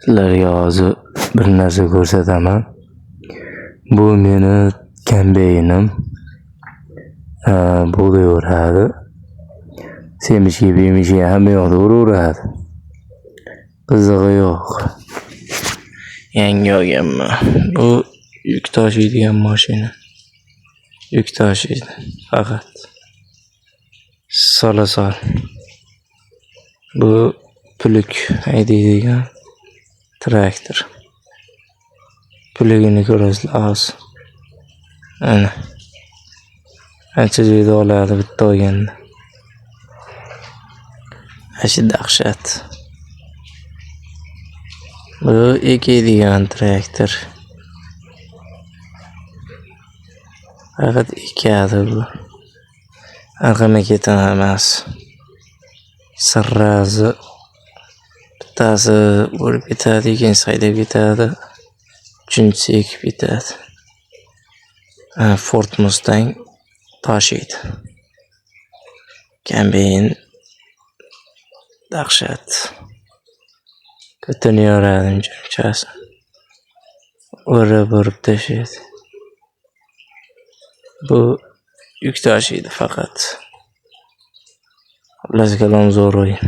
Sizlarga hozir bir narsa ko'rsataman. Bu meni kambeyinim. Bug'doy o'radi. Semishga hamma yoqda o'raveradi. Qizig'i yo'q. Yangi olganman. Bu yuk tashiydigan mashina. Yuk tashiydi faqat. Sola-sol. Bu puluk haydaydigan traktor. Puligini ko'rasizlar hozir. Ana. Qancha joyda oladi bitta olganda. Ashi dahshat. Bu ekadigan traktor. Faqat ekadi bu. Arqama-ketin emas. Sirrazi bittasi o'rib ketadi, ikkinchisi haydab ketadi. Uchinchisi ekib ketadi. Ford Mustang tashiydi. Kambeyin dahshat. Ko'tinaveradi jo'mchasi. O'rib tashiydi. Bu yuk tashiydi faqat. Xullas kalom zo'r o'yin.